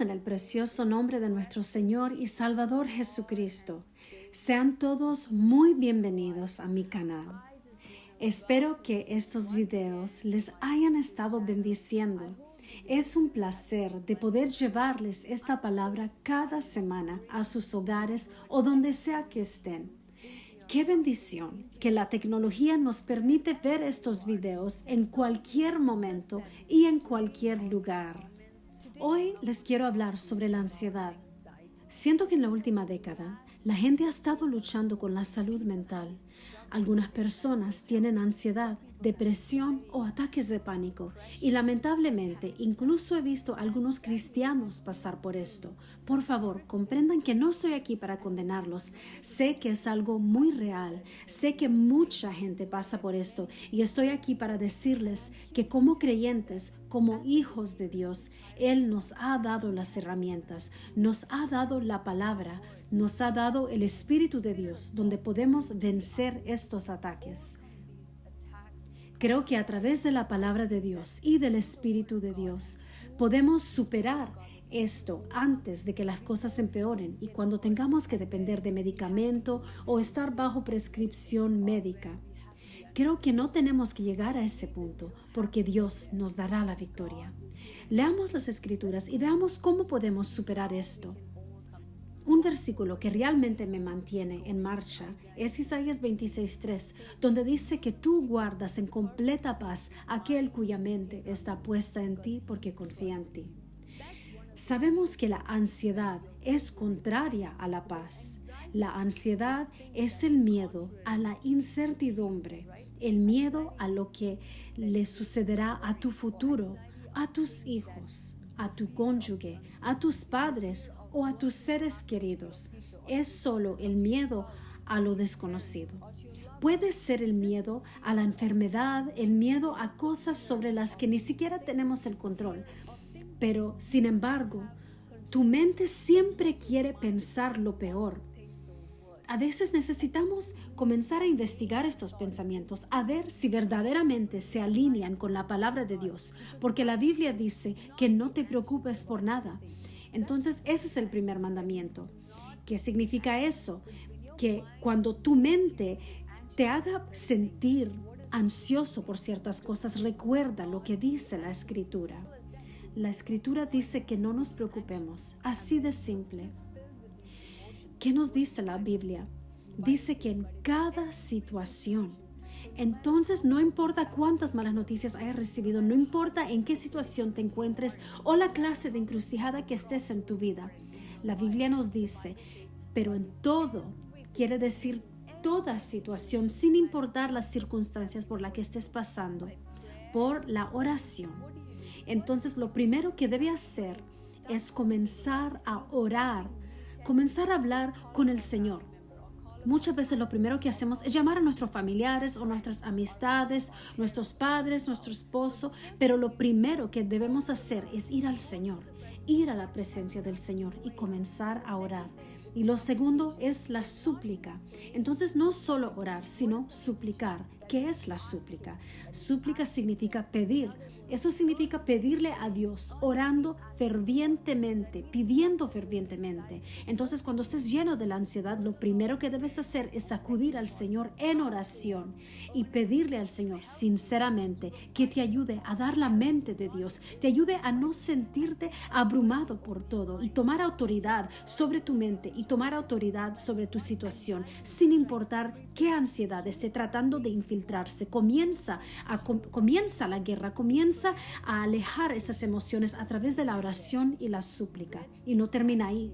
en el precioso nombre de nuestro Señor y Salvador Jesucristo. Sean todos muy bienvenidos a mi canal. Espero que estos videos les hayan estado bendiciendo. Es un placer de poder llevarles esta palabra cada semana a sus hogares o donde sea que estén. ¡Qué bendición que la tecnología nos permite ver estos videos en cualquier momento y en cualquier lugar! Hoy les quiero hablar sobre la ansiedad. Siento que en la última década la gente ha estado luchando con la salud mental. Algunas personas tienen ansiedad, depresión o ataques de pánico y lamentablemente incluso he visto a algunos cristianos pasar por esto. Por favor, comprendan que no estoy aquí para condenarlos. Sé que es algo muy real. Sé que mucha gente pasa por esto y estoy aquí para decirles que como creyentes, como hijos de Dios, Él nos ha dado las herramientas, nos ha dado la palabra, nos ha dado el Espíritu de Dios, donde podemos vencer estos ataques. Creo que a través de la palabra de Dios y del Espíritu de Dios podemos superar esto antes de que las cosas empeoren y cuando tengamos que depender de medicamento o estar bajo prescripción médica. Creo que no tenemos que llegar a ese punto porque Dios nos dará la victoria. Leamos las Escrituras y veamos cómo podemos superar esto. Un versículo que realmente me mantiene en marcha es Isaías 26:3, donde dice que tú guardas en completa paz aquel cuya mente está puesta en ti porque confía en ti. Sabemos que la ansiedad es contraria a la paz. La ansiedad es el miedo a la incertidumbre, el miedo a lo que le sucederá a tu futuro, a tus hijos, a tu cónyuge, a tus padres o a tus seres queridos. Es solo el miedo a lo desconocido. Puede ser el miedo a la enfermedad, el miedo a cosas sobre las que ni siquiera tenemos el control. Pero, sin embargo, tu mente siempre quiere pensar lo peor. A veces necesitamos comenzar a investigar estos pensamientos, a ver si verdaderamente se alinean con la palabra de Dios, porque la Biblia dice que no te preocupes por nada. Entonces, ese es el primer mandamiento. ¿Qué significa eso? Que cuando tu mente te haga sentir ansioso por ciertas cosas, recuerda lo que dice la Escritura. La Escritura dice que no nos preocupemos, así de simple. ¿Qué nos dice la Biblia? Dice que en cada situación, entonces no importa cuántas malas noticias hayas recibido, no importa en qué situación te encuentres o la clase de encrucijada que estés en tu vida, la Biblia nos dice, pero en todo, quiere decir toda situación, sin importar las circunstancias por las que estés pasando, por la oración. Entonces lo primero que debe hacer es comenzar a orar, comenzar a hablar con el Señor. Muchas veces lo primero que hacemos es llamar a nuestros familiares o nuestras amistades, nuestros padres, nuestro esposo, pero lo primero que debemos hacer es ir al Señor, ir a la presencia del Señor y comenzar a orar. Y lo segundo es la súplica. Entonces no solo orar, sino suplicar. ¿Qué es la súplica? Súplica significa pedir. Eso significa pedirle a Dios, orando fervientemente, pidiendo fervientemente. Entonces, cuando estés lleno de la ansiedad, lo primero que debes hacer es acudir al Señor en oración y pedirle al Señor sinceramente que te ayude a dar la mente de Dios, te ayude a no sentirte abrumado por todo y tomar autoridad sobre tu mente y tomar autoridad sobre tu situación, sin importar qué ansiedad esté tratando de infiltrarse. Comienza la guerra, comienza a alejar esas emociones a través de la oración y la súplica. Y no termina ahí.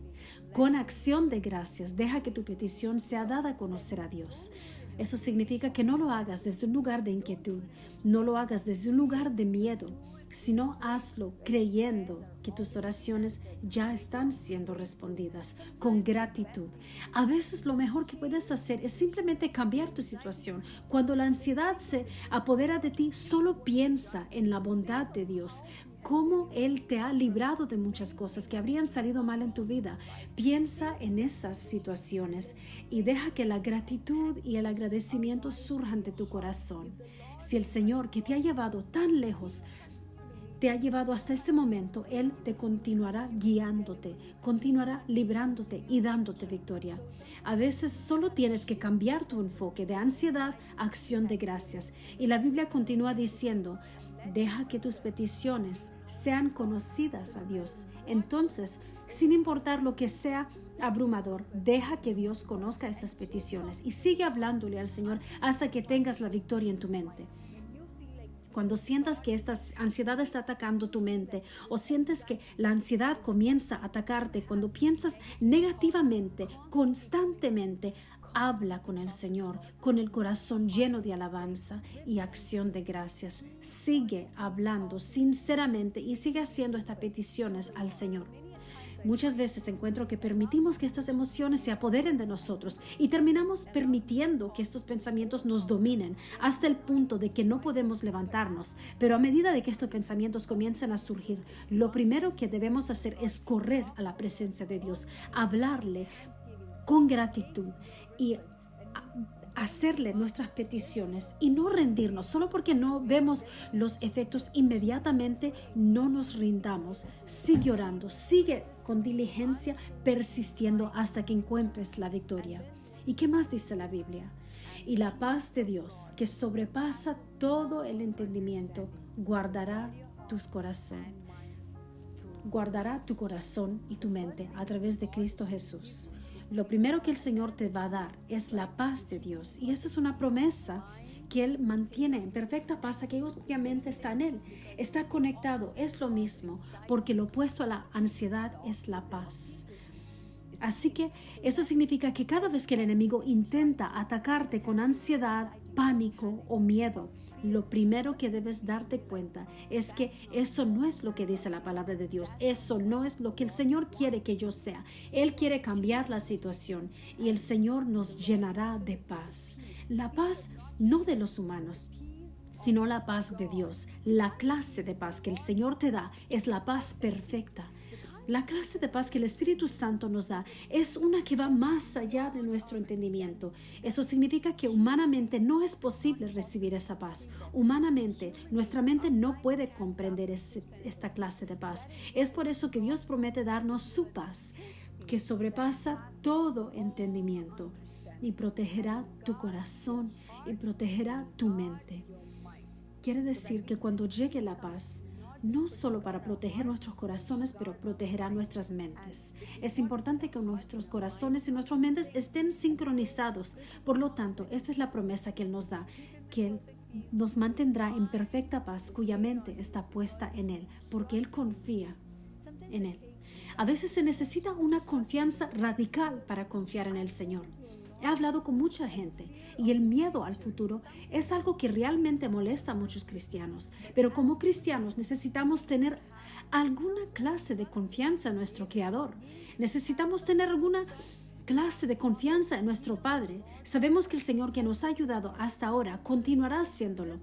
Con acción de gracias, deja que tu petición sea dada a conocer a Dios. Eso significa que no lo hagas desde un lugar de inquietud, no lo hagas desde un lugar de miedo, sino hazlo creyendo que tus oraciones ya están siendo respondidas con gratitud. A veces lo mejor que puedes hacer es simplemente cambiar tu situación. Cuando la ansiedad se apodera de ti, solo piensa en la bondad de Dios, cómo Él te ha librado de muchas cosas que habrían salido mal en tu vida. Piensa en esas situaciones y deja que la gratitud y el agradecimiento surjan de tu corazón. Si el Señor, que te ha llevado tan lejos, te ha llevado hasta este momento, Él te continuará guiándote, continuará librándote y dándote victoria. A veces solo tienes que cambiar tu enfoque de ansiedad a acción de gracias. Y la Biblia continúa diciendo, deja que tus peticiones sean conocidas a Dios. Entonces, sin importar lo que sea abrumador, deja que Dios conozca esas peticiones y sigue hablándole al Señor hasta que tengas la victoria en tu mente. Cuando sientas que esta ansiedad está atacando tu mente o sientes que la ansiedad comienza a atacarte, cuando piensas negativamente, constantemente, habla con el Señor, con el corazón lleno de alabanza y acción de gracias. Sigue hablando sinceramente y sigue haciendo estas peticiones al Señor. Muchas veces encuentro que permitimos que estas emociones se apoderen de nosotros y terminamos permitiendo que estos pensamientos nos dominen hasta el punto de que no podemos levantarnos. Pero a medida de que estos pensamientos comienzan a surgir, lo primero que debemos hacer es correr a la presencia de Dios, hablarle con gratitud y hacerle nuestras peticiones y no rendirnos. Solo porque no vemos los efectos inmediatamente, no nos rindamos. Sigue orando, sigue con diligencia persistiendo hasta que encuentres la victoria. ¿Y qué más dice la Biblia? Y la paz de Dios, que sobrepasa todo el entendimiento, guardará tu corazón y tu mente a través de Cristo Jesús. Lo primero que el Señor te va a dar es la paz de Dios. Y esa es una promesa que Él mantiene en perfecta paz, que obviamente está en Él. Está conectado, es lo mismo, porque lo opuesto a la ansiedad es la paz. Así que eso significa que cada vez que el enemigo intenta atacarte con ansiedad, pánico o miedo, lo primero que debes darte cuenta es que eso no es lo que dice la palabra de Dios. Eso no es lo que el Señor quiere que yo sea. Él quiere cambiar la situación y el Señor nos llenará de paz. La paz no de los humanos, sino la paz de Dios. La clase de paz que el Señor te da es la paz perfecta. La clase de paz que el Espíritu Santo nos da es una que va más allá de nuestro entendimiento. Eso significa que humanamente no es posible recibir esa paz. Humanamente, nuestra mente no puede comprender esta clase de paz. Es por eso que Dios promete darnos su paz, que sobrepasa todo entendimiento y protegerá tu corazón y protegerá tu mente. Quiere decir que cuando llegue la paz, no solo para proteger nuestros corazones, pero protegerá nuestras mentes. Es importante que nuestros corazones y nuestras mentes estén sincronizados. Por lo tanto, esta es la promesa que Él nos da, que Él nos mantendrá en perfecta paz, cuya mente está puesta en Él, porque Él confía en Él. A veces se necesita una confianza radical para confiar en el Señor. He hablado con mucha gente y el miedo al futuro es algo que realmente molesta a muchos cristianos. Pero como cristianos necesitamos tener alguna clase de confianza en nuestro Creador. Necesitamos tener alguna clase de confianza en nuestro Padre. Sabemos que el Señor que nos ha ayudado hasta ahora continuará haciéndolo.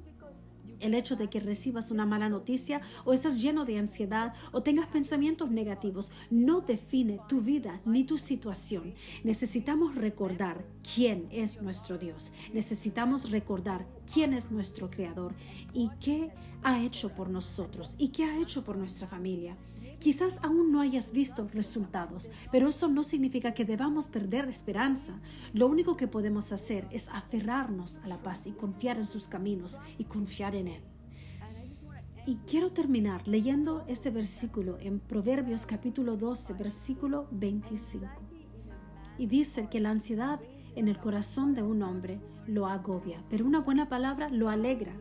El hecho de que recibas una mala noticia o estás lleno de ansiedad o tengas pensamientos negativos no define tu vida ni tu situación. Necesitamos recordar quién es nuestro Dios. Necesitamos recordar quién es nuestro Creador y qué ha hecho por nosotros y qué ha hecho por nuestra familia. Quizás aún no hayas visto resultados, pero eso no significa que debamos perder esperanza. Lo único que podemos hacer es aferrarnos a la paz y confiar en sus caminos y confiar en Él. Y quiero terminar leyendo este versículo en Proverbios capítulo 12, versículo 25. Y dice que la ansiedad en el corazón de un hombre lo agobia, pero una buena palabra lo alegra.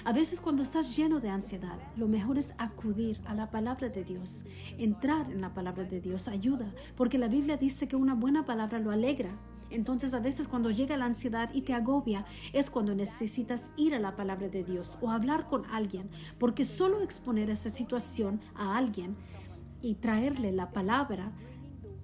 A veces cuando estás lleno de ansiedad, lo mejor es acudir a la palabra de Dios. Entrar en la palabra de Dios ayuda, porque la Biblia dice que una buena palabra lo alegra. Entonces a veces cuando llega la ansiedad y te agobia, es cuando necesitas ir a la palabra de Dios o hablar con alguien, porque solo exponer esa situación a alguien y traerle la palabra,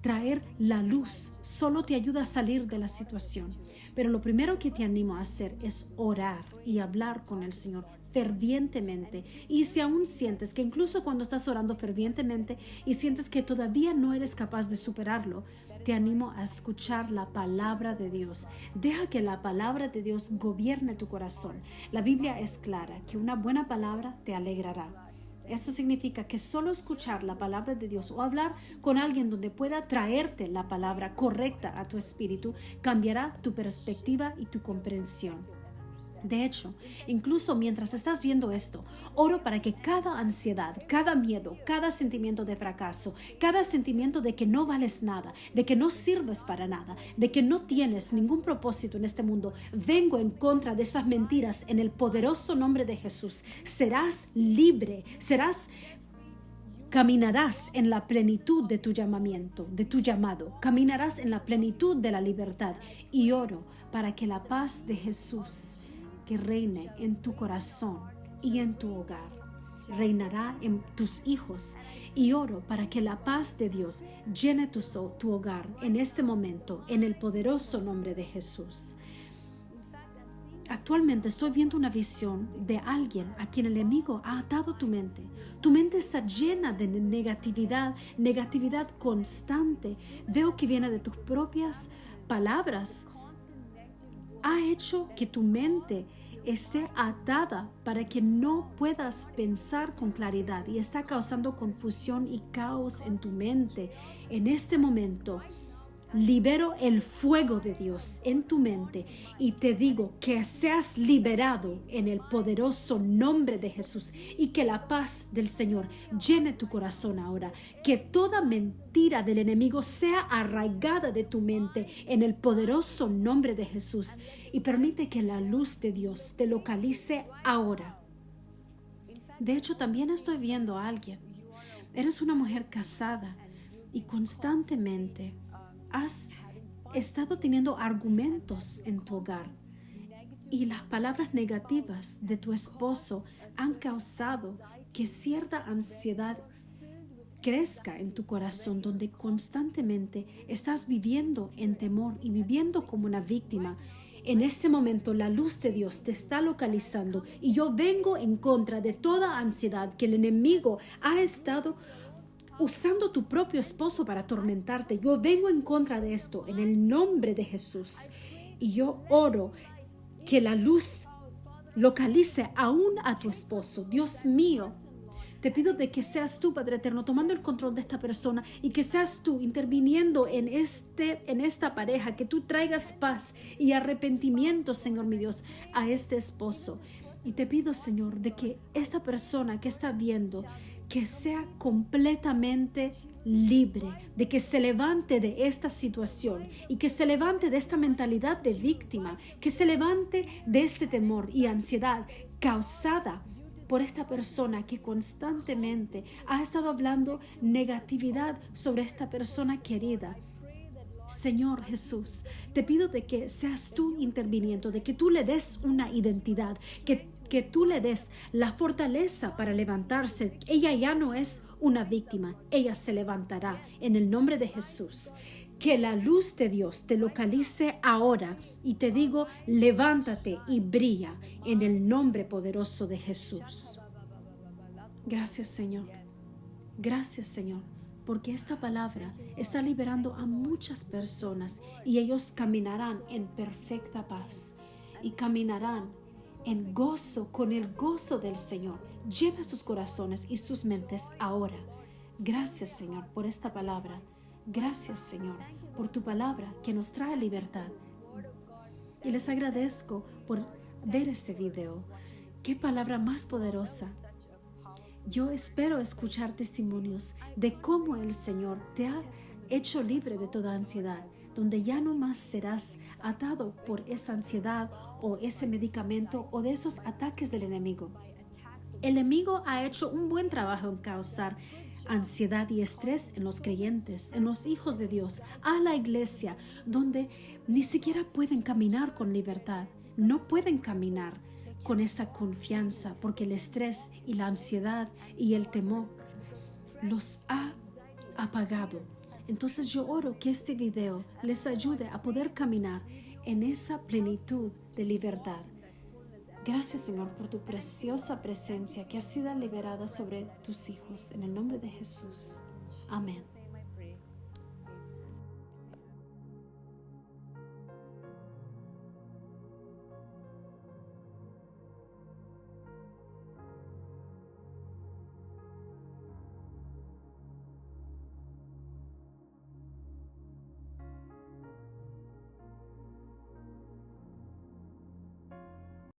traer la luz, solo te ayuda a salir de la situación. Pero lo primero que te animo a hacer es orar y hablar con el Señor fervientemente. Y si aún sientes que incluso cuando estás orando fervientemente y sientes que todavía no eres capaz de superarlo, te animo a escuchar la palabra de Dios. Deja que la palabra de Dios gobierne tu corazón. La Biblia es clara, que una buena palabra te alegrará. Eso significa que solo escuchar la palabra de Dios o hablar con alguien donde pueda traerte la palabra correcta a tu espíritu cambiará tu perspectiva y tu comprensión. De hecho, incluso mientras estás viendo esto, oro para que cada ansiedad, cada miedo, cada sentimiento de fracaso, cada sentimiento de que no vales nada, de que no sirves para nada, de que no tienes ningún propósito en este mundo, vengo en contra de esas mentiras en el poderoso nombre de Jesús. Serás libre, caminarás en la plenitud de tu llamamiento, de tu llamado. Caminarás en la plenitud de la libertad. Y oro para que la paz de Jesús que reine en tu corazón y en tu hogar, reinará en tus hijos. Y oro para que la paz de Dios llene tu hogar en este momento, en el poderoso nombre de Jesús. Actualmente estoy viendo una visión de alguien a quien el enemigo ha atado tu mente. Tu mente está llena de negatividad constante. Veo que viene de tus propias palabras. Ha hecho que tu mente esté atada para que no puedas pensar con claridad y está causando confusión y caos en tu mente. En este momento, libero el fuego de Dios en tu mente y te digo que seas liberado en el poderoso nombre de Jesús y que la paz del Señor llene tu corazón ahora. Que toda mentira del enemigo sea arraigada de tu mente en el poderoso nombre de Jesús y permite que la luz de Dios te localice ahora. De hecho, también estoy viendo a alguien. Eres una mujer casada y constantemente has estado teniendo argumentos en tu hogar y las palabras negativas de tu esposo han causado que cierta ansiedad crezca en tu corazón, donde constantemente estás viviendo en temor y viviendo como una víctima. En este momento la luz de Dios te está localizando y yo vengo en contra de toda ansiedad que el enemigo ha estado usando tu propio esposo para atormentarte. Yo vengo en contra de esto en el nombre de Jesús y yo oro que la luz localice aún a tu esposo. Dios mío, te pido de que seas tú, Padre Eterno, tomando el control de esta persona y que seas tú interviniendo en esta pareja, que tú traigas paz y arrepentimiento, Señor mi Dios, a este esposo. Y te pido, Señor, de que esta persona que está viendo, que sea completamente libre, de que se levante de esta situación y que se levante de esta mentalidad de víctima, que se levante de este temor y ansiedad causada por esta persona que constantemente ha estado hablando negatividad sobre esta persona querida. Señor Jesús, te pido de que seas tú interviniendo, de que tú le des una identidad, que tú le des la fortaleza para levantarse. Ella ya no es una víctima, ella se levantará en el nombre de Jesús. Que la luz de Dios te localice ahora y te digo, levántate y brilla en el nombre poderoso de Jesús. Gracias, Señor. Gracias, Señor, porque esta palabra está liberando a muchas personas y ellos caminarán en perfecta paz y caminarán en gozo, con el gozo del Señor. Llena sus corazones y sus mentes ahora. Gracias, Señor, por esta palabra. Gracias, Señor, por tu palabra que nos trae libertad. Y les agradezco por ver este video. Qué palabra más poderosa. Yo espero escuchar testimonios de cómo el Señor te ha hecho libre de toda ansiedad, donde ya no más serás atado por esa ansiedad o ese medicamento o de esos ataques del enemigo. El enemigo ha hecho un buen trabajo en causar ansiedad y estrés en los creyentes, en los hijos de Dios, a la iglesia, donde ni siquiera pueden caminar con libertad, no pueden caminar con esa confianza, porque el estrés y la ansiedad y el temor los ha apagado. Entonces yo oro que este video les ayude a poder caminar en esa plenitud de libertad. Gracias, Señor, por tu preciosa presencia que ha sido liberada sobre tus hijos. En el nombre de Jesús. Amén.